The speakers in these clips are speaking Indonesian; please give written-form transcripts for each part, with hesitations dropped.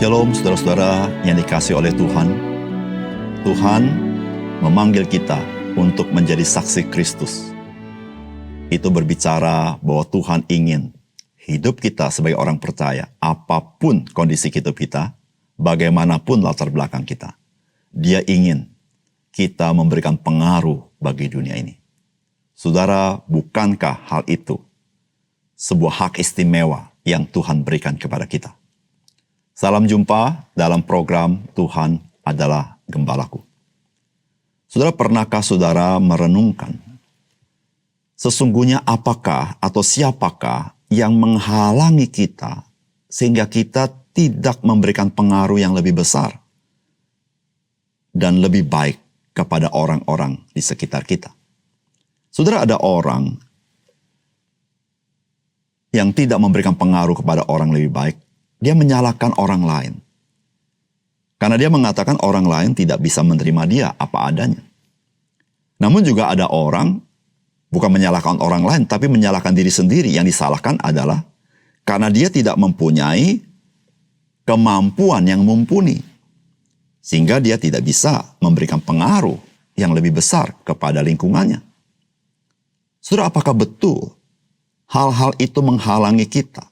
Shalom saudara-saudara yang dikasihi oleh Tuhan. Tuhan memanggil kita untuk menjadi saksi Kristus. Itu berbicara bahwa Tuhan ingin hidup kita sebagai orang percaya, apapun kondisi hidup kita, bagaimanapun latar belakang kita. Dia ingin kita memberikan pengaruh bagi dunia ini. Saudara, bukankah hal itu sebuah hak istimewa yang Tuhan berikan kepada kita? Salam jumpa dalam program Tuhan adalah Gembalaku. Saudara, pernahkah saudara merenungkan sesungguhnya apakah atau siapakah yang menghalangi kita sehingga kita tidak memberikan pengaruh yang lebih besar dan lebih baik kepada orang-orang di sekitar kita? Saudara, ada orang yang tidak memberikan pengaruh kepada orang lebih baik. Dia menyalahkan orang lain. Karena dia mengatakan orang lain tidak bisa menerima dia apa adanya. Namun juga ada orang, bukan menyalahkan orang lain, tapi menyalahkan diri sendiri. Yang disalahkan adalah karena dia tidak mempunyai kemampuan yang mumpuni. Sehingga dia tidak bisa memberikan pengaruh yang lebih besar kepada lingkungannya. Saudara, apakah betul hal-hal itu menghalangi kita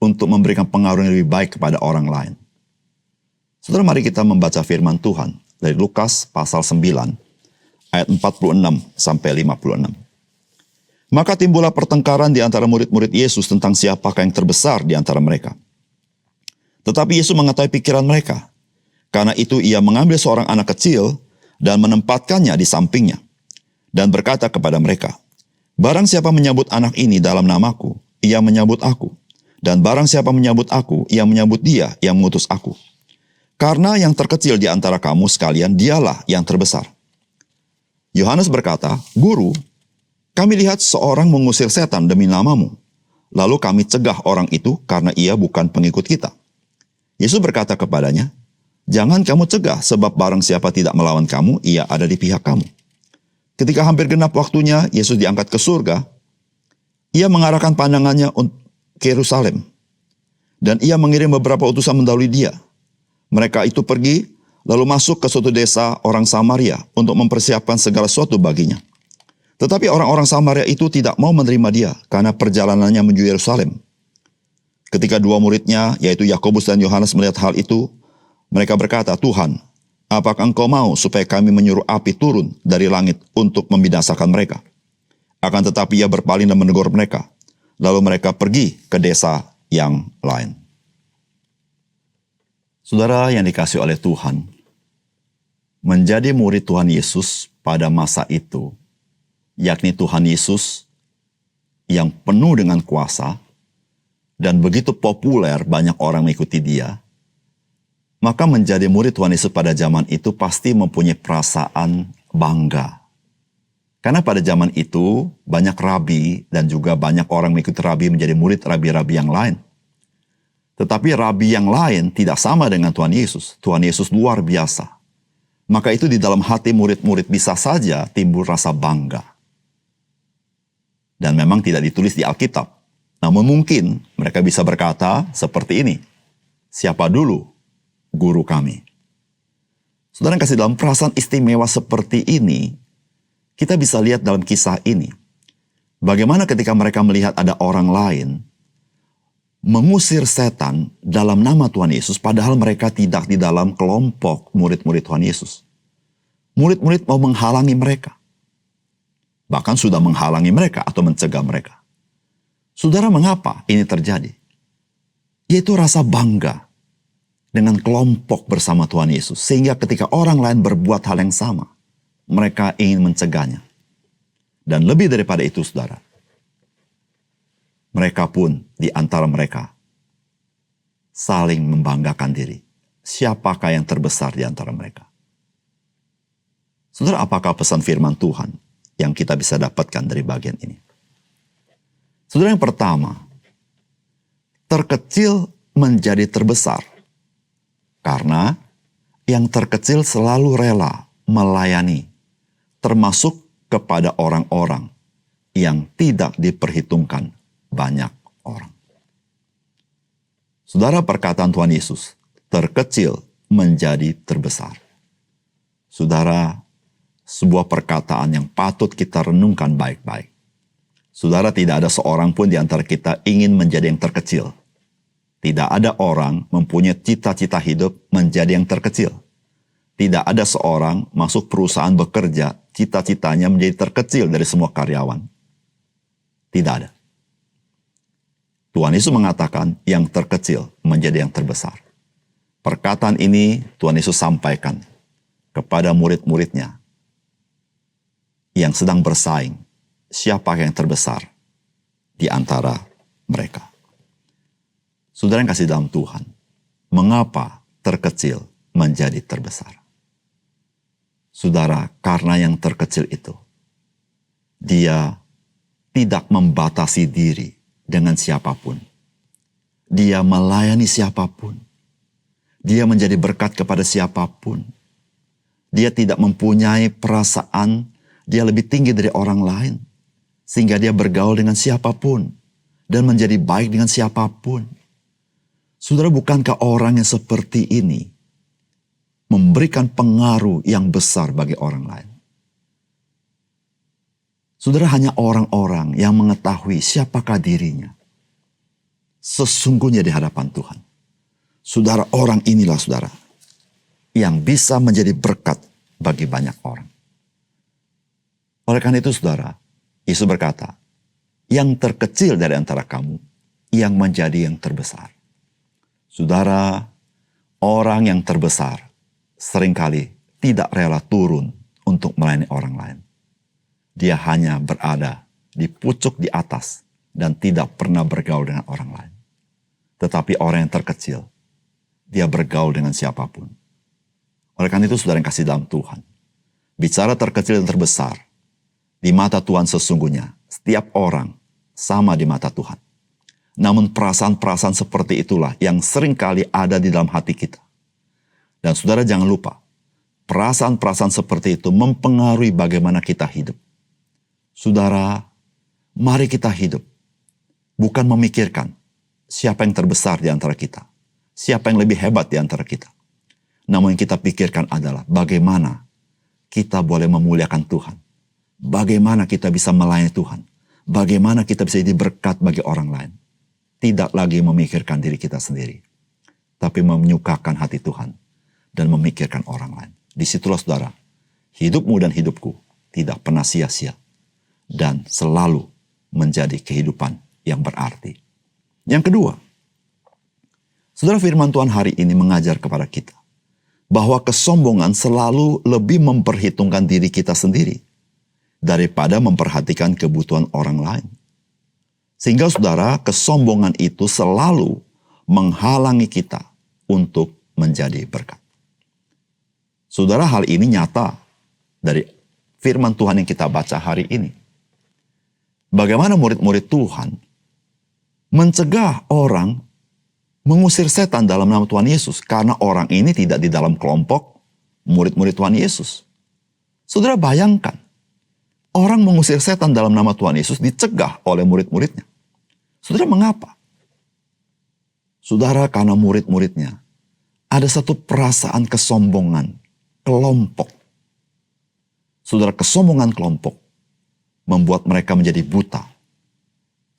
untuk memberikan pengaruh yang lebih baik kepada orang lain? Saudara, mari kita membaca firman Tuhan dari Lukas pasal 9 ayat 46 sampai 56. Maka timbullah pertengkaran di antara murid-murid Yesus tentang siapakah yang terbesar di antara mereka. Tetapi Yesus mengetahui pikiran mereka. Karena itu ia mengambil seorang anak kecil dan menempatkannya di sampingnya. Dan berkata kepada mereka, barang siapa menyambut anak ini dalam namaku, ia menyambut aku. Dan barang siapa menyambut aku, ia menyambut dia yang mengutus aku. Karena yang terkecil di antara kamu sekalian, dialah yang terbesar. Yohanes berkata, Guru, kami lihat seorang mengusir setan demi namamu. Lalu kami cegah orang itu karena ia bukan pengikut kita. Yesus berkata kepadanya, jangan kamu cegah, sebab barang siapa tidak melawan kamu, ia ada di pihak kamu. Ketika hampir genap waktunya, Yesus diangkat ke surga. Ia mengarahkan pandangannya ke Yerusalem. Dan ia mengirim beberapa utusan mendahului dia. Mereka itu pergi, lalu masuk ke suatu desa orang Samaria untuk mempersiapkan segala sesuatu baginya. Tetapi orang-orang Samaria itu tidak mau menerima dia karena perjalanannya menuju Yerusalem. Ketika dua muridnya, yaitu Yakobus dan Yohanes melihat hal itu, mereka berkata, Tuhan, apakah engkau mau supaya kami menyuruh api turun dari langit untuk membinasakan mereka? Akan tetapi ia berpaling dan menegur mereka. Lalu mereka pergi ke desa yang lain. Saudara yang dikasihi oleh Tuhan, menjadi murid Tuhan Yesus pada masa itu, yakni Tuhan Yesus yang penuh dengan kuasa dan begitu populer banyak orang mengikuti dia, maka menjadi murid Tuhan Yesus pada zaman itu pasti mempunyai perasaan bangga. Karena pada zaman itu banyak rabi dan juga banyak orang mengikuti rabi menjadi murid rabi-rabi yang lain. Tetapi rabi yang lain tidak sama dengan Tuhan Yesus. Tuhan Yesus luar biasa. Maka itu di dalam hati murid-murid bisa saja timbul rasa bangga. Dan memang tidak ditulis di Alkitab. Namun mungkin mereka bisa berkata seperti ini. Siapa dulu guru kami? Saudara yang kasih, dalam perasaan istimewa seperti ini, kita bisa lihat dalam kisah ini, bagaimana ketika mereka melihat ada orang lain mengusir setan dalam nama Tuhan Yesus, padahal mereka tidak di dalam kelompok murid-murid Tuhan Yesus. Murid-murid mau menghalangi mereka. Bahkan sudah menghalangi mereka atau mencegah mereka. Saudara, mengapa ini terjadi? Yaitu rasa bangga dengan kelompok bersama Tuhan Yesus. Sehingga ketika orang lain berbuat hal yang sama, mereka ingin mencegahnya. Dan lebih daripada itu, saudara, mereka pun di antara mereka saling membanggakan diri. Siapakah yang terbesar di antara mereka? Saudara, apakah pesan firman Tuhan yang kita bisa dapatkan dari bagian ini? Saudara, yang pertama, terkecil menjadi terbesar. Karena yang terkecil selalu rela melayani, termasuk kepada orang-orang yang tidak diperhitungkan banyak orang. Saudara, perkataan Tuhan Yesus, terkecil menjadi terbesar. Saudara, sebuah perkataan yang patut kita renungkan baik-baik. Saudara, tidak ada seorang pun di antara kita ingin menjadi yang terkecil. Tidak ada orang mempunyai cita-cita hidup menjadi yang terkecil. Tidak ada seorang masuk perusahaan bekerja, cita-citanya menjadi terkecil dari semua karyawan. Tidak ada. Tuhan Yesus mengatakan yang terkecil menjadi yang terbesar. Perkataan ini Tuhan Yesus sampaikan kepada murid-muridnya yang sedang bersaing. Siapa yang terbesar di antara mereka? Saudara yang kasih dalam Tuhan, mengapa terkecil menjadi terbesar? Saudara, karena yang terkecil itu, dia tidak membatasi diri dengan siapapun. Dia melayani siapapun. Dia menjadi berkat kepada siapapun. Dia tidak mempunyai perasaan dia lebih tinggi dari orang lain. Sehingga dia bergaul dengan siapapun. Dan menjadi baik dengan siapapun. Saudara, bukankah orang yang seperti ini memberikan pengaruh yang besar bagi orang lain? Saudara, hanya orang-orang yang mengetahui siapakah dirinya sesungguhnya di hadapan Tuhan. Saudara, orang inilah saudara yang bisa menjadi berkat bagi banyak orang. Oleh karena itu saudara, Yesus berkata, yang terkecil dari antara kamu yang menjadi yang terbesar. Saudara, orang yang terbesar seringkali tidak rela turun untuk melayani orang lain. Dia hanya berada di pucuk di atas dan tidak pernah bergaul dengan orang lain. Tetapi orang yang terkecil, dia bergaul dengan siapapun. Oleh karena itu saudara yang kasih dalam Tuhan, bicara terkecil dan terbesar, di mata Tuhan sesungguhnya, setiap orang sama di mata Tuhan. Namun perasaan-perasaan seperti itulah yang seringkali ada di dalam hati kita. Dan saudara jangan lupa, perasaan-perasaan seperti itu mempengaruhi bagaimana kita hidup. Saudara, mari kita hidup. Bukan memikirkan siapa yang terbesar di antara kita. Siapa yang lebih hebat di antara kita. Namun yang kita pikirkan adalah bagaimana kita boleh memuliakan Tuhan. Bagaimana kita bisa melayani Tuhan. Bagaimana kita bisa jadi berkat bagi orang lain. Tidak lagi memikirkan diri kita sendiri. Tapi menyukakan hati Tuhan. Dan memikirkan orang lain. Disitulah saudara, hidupmu dan hidupku tidak pernah sia-sia. Dan selalu menjadi kehidupan yang berarti. Yang kedua, saudara, firman Tuhan hari ini mengajar kepada kita. Bahwa kesombongan selalu lebih memperhitungkan diri kita sendiri. Daripada memperhatikan kebutuhan orang lain. Sehingga saudara, kesombongan itu selalu menghalangi kita untuk menjadi berkat. Saudara, hal ini nyata dari firman Tuhan yang kita baca hari ini. Bagaimana murid-murid Tuhan mencegah orang mengusir setan dalam nama Tuhan Yesus. Karena orang ini tidak di dalam kelompok murid-murid Tuhan Yesus. Saudara bayangkan, orang mengusir setan dalam nama Tuhan Yesus dicegah oleh murid-muridnya. Saudara, mengapa? Saudara, karena murid-muridnya ada satu perasaan kesombongan kelompok. Saudara, kesombongan kelompok membuat mereka menjadi buta.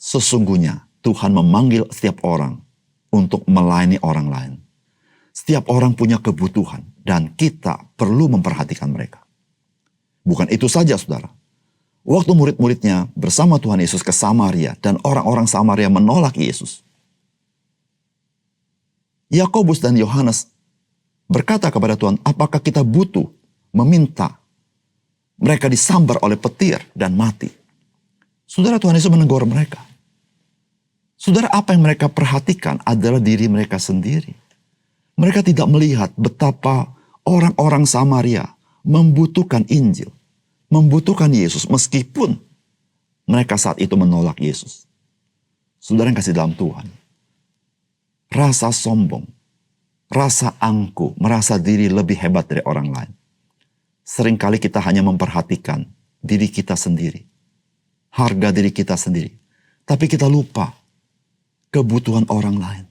Sesungguhnya Tuhan memanggil setiap orang untuk melayani orang lain. Setiap orang punya kebutuhan dan kita perlu memperhatikan mereka. Bukan itu saja saudara. Waktu murid-muridnya bersama Tuhan Yesus ke Samaria dan orang-orang Samaria menolak Yesus. Yakobus dan Yohanes berkata kepada Tuhan, apakah kita butuh meminta mereka disambar oleh petir dan mati? Saudara, Tuhan Yesus menegur mereka. Saudara, apa yang mereka perhatikan adalah diri mereka sendiri. Mereka tidak melihat betapa orang-orang Samaria membutuhkan Injil. Membutuhkan Yesus meskipun mereka saat itu menolak Yesus. Saudara yang kasih dalam Tuhan. Rasa sombong, rasa angkuh, merasa diri lebih hebat dari orang lain. Seringkali kita hanya memperhatikan diri kita sendiri. Harga diri kita sendiri. Tapi kita lupa kebutuhan orang lain.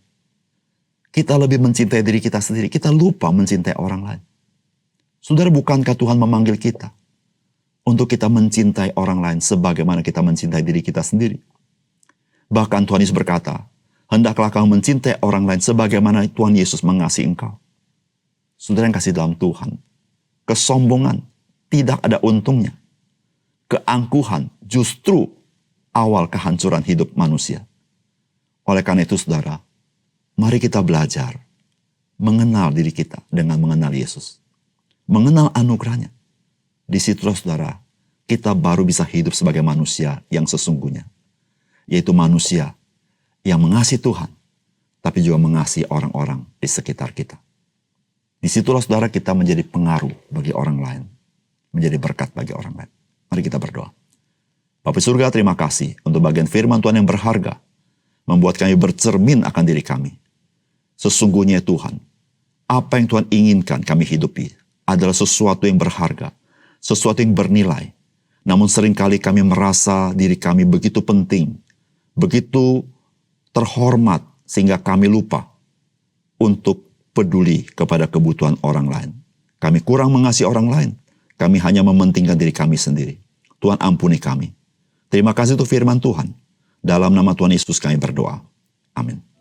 kita lebih mencintai diri kita sendiri. Kita lupa mencintai orang lain. Saudara, bukankah Tuhan memanggil kita untuk kita mencintai orang lain sebagaimana kita mencintai diri kita sendiri? Bahkan Tuhan Yesus berkata, hendaklah kamu mencintai orang lain sebagaimana Tuhan Yesus mengasihi engkau. Saudara yang kasih dalam Tuhan, kesombongan tidak ada untungnya. Keangkuhan justru awal kehancuran hidup manusia. Oleh karena itu saudara, mari kita belajar mengenal diri kita dengan mengenal Yesus. Mengenal anugerahnya. Di situlah saudara, kita baru bisa hidup sebagai manusia yang sesungguhnya. Yaitu manusia yang mengasihi Tuhan, tapi juga mengasihi orang-orang di sekitar kita. Di situlah saudara kita menjadi pengaruh bagi orang lain. Menjadi berkat bagi orang lain. Mari kita berdoa. Bapa surga, terima kasih untuk bagian firman Tuhan yang berharga. Membuat kami bercermin akan diri kami. Sesungguhnya Tuhan, apa yang Tuhan inginkan kami hidupi adalah sesuatu yang berharga, sesuatu yang bernilai. Namun seringkali kami merasa diri kami begitu penting, begitu terhormat sehingga kami lupa untuk peduli kepada kebutuhan orang lain. Kami kurang mengasihi orang lain, kami hanya mementingkan diri kami sendiri. Tuhan ampuni kami. Terima kasih untuk firman Tuhan. Dalam nama Tuhan Yesus kami berdoa. Amin.